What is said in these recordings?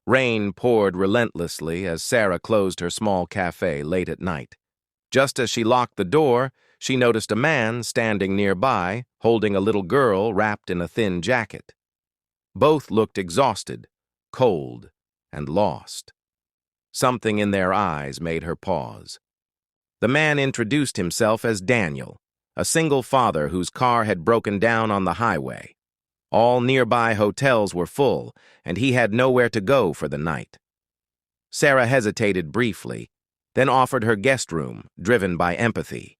Rain poured relentlessly as Sarah closed her small cafe late at night. Just as she locked the door, she noticed a man standing nearby, holding a little girl wrapped in a thin jacket. Both looked exhausted, cold, and lost. Something in their eyes made her pause. The man introduced himself as Daniel, a single father whose car had broken down on the highway. All nearby hotels were full, and he had nowhere to go for the night. Sarah hesitated briefly, then offered her guest room, driven by empathy.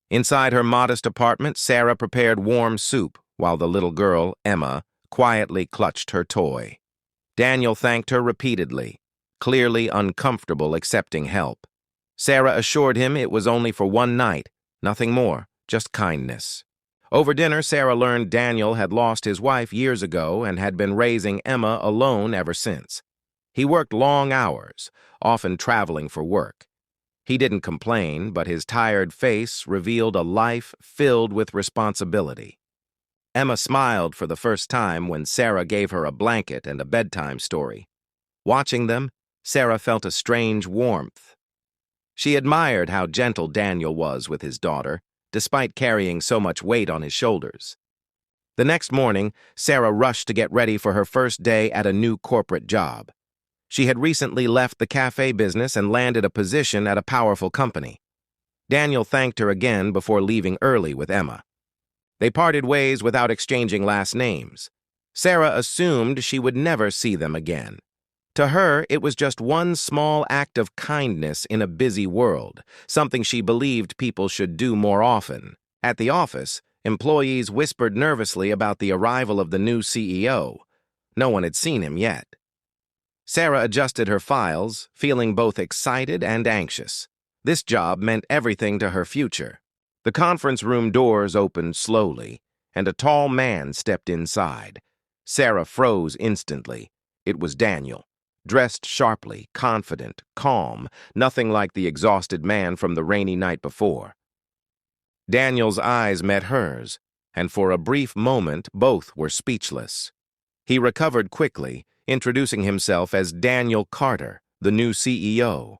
Inside her modest apartment, Sarah prepared warm soup, while the little girl, Emma, quietly clutched her toy. Daniel thanked her repeatedly, clearly uncomfortable accepting help. Sarah assured him it was only for one night, nothing more, just kindness. Over dinner, Sarah learned Daniel had lost his wife years ago and had been raising Emma alone ever since. He worked long hours, often traveling for work. He didn't complain, but his tired face revealed a life filled with responsibility. Emma smiled for the first time when Sarah gave her a blanket and a bedtime story. Watching them, Sarah felt a strange warmth. She admired how gentle Daniel was with his daughter, despite carrying so much weight on his shoulders. The next morning, Sarah rushed to get ready for her first day at a new corporate job. She had recently left the cafe business and landed a position at a powerful company. Daniel thanked her again before leaving early with Emma. They parted ways without exchanging last names. Sarah assumed she would never see them again. To her, it was just one small act of kindness in a busy world, something she believed people should do more often. At the office, employees whispered nervously about the arrival of the new CEO. No one had seen him yet. Sarah adjusted her files, feeling both excited and anxious. This job meant everything to her future. The conference room doors opened slowly, and a tall man stepped inside. Sarah froze instantly. It was Daniel. Dressed sharply, confident, calm, nothing like the exhausted man from the rainy night before. Daniel's eyes met hers, and for a brief moment both were speechless. He recovered quickly, introducing himself as Daniel Carter, the new CEO.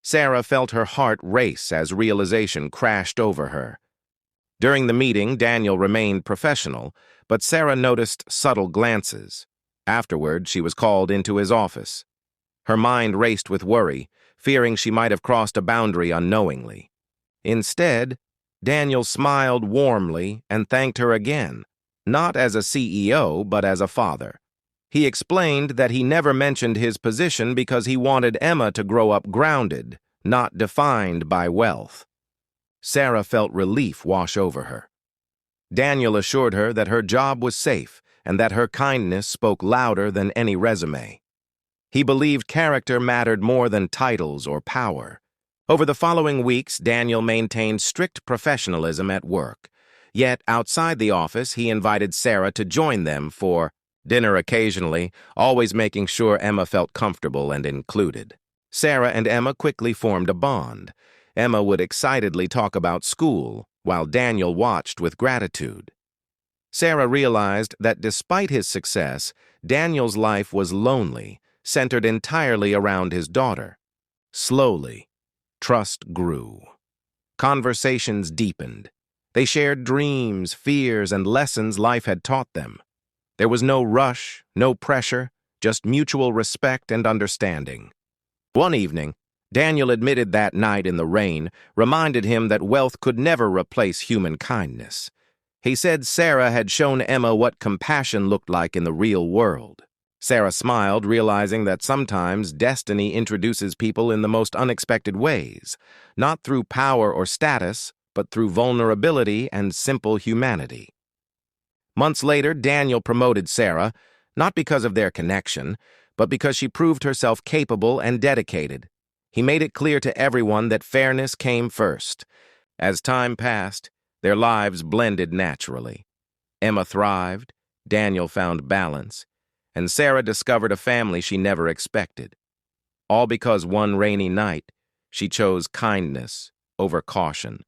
Sarah felt her heart race as realization crashed over her. During the meeting, Daniel remained professional, but Sarah noticed subtle glances. Afterward, she was called into his office. Her mind raced with worry, fearing she might have crossed a boundary unknowingly. Instead, Daniel smiled warmly and thanked her again, not as a CEO, but as a father. He explained that he never mentioned his position because he wanted Emma to grow up grounded, not defined by wealth. Sarah felt relief wash over her. Daniel assured her that her job was safe, and that her kindness spoke louder than any resume. He believed character mattered more than titles or power. Over the following weeks, Daniel maintained strict professionalism at work. Yet, outside the office, he invited Sarah to join them for dinner occasionally, always making sure Emma felt comfortable and included. Sarah and Emma quickly formed a bond. Emma would excitedly talk about school, while Daniel watched with gratitude. Sarah realized that despite his success, Daniel's life was lonely, centered entirely around his daughter. Slowly, trust grew. Conversations deepened. They shared dreams, fears, and lessons life had taught them. There was no rush, no pressure, just mutual respect and understanding. One evening, Daniel admitted that night in the rain reminded him that wealth could never replace human kindness. He said Sarah had shown Emma what compassion looked like in the real world. Sarah smiled, realizing that sometimes destiny introduces people in the most unexpected ways, not through power or status, but through vulnerability and simple humanity. Months later, Daniel promoted Sarah, not because of their connection, but because she proved herself capable and dedicated. He made it clear to everyone that fairness came first. As time passed, their lives blended naturally. Emma thrived, Daniel found balance, and Sarah discovered a family she never expected. All because one rainy night, she chose kindness over caution.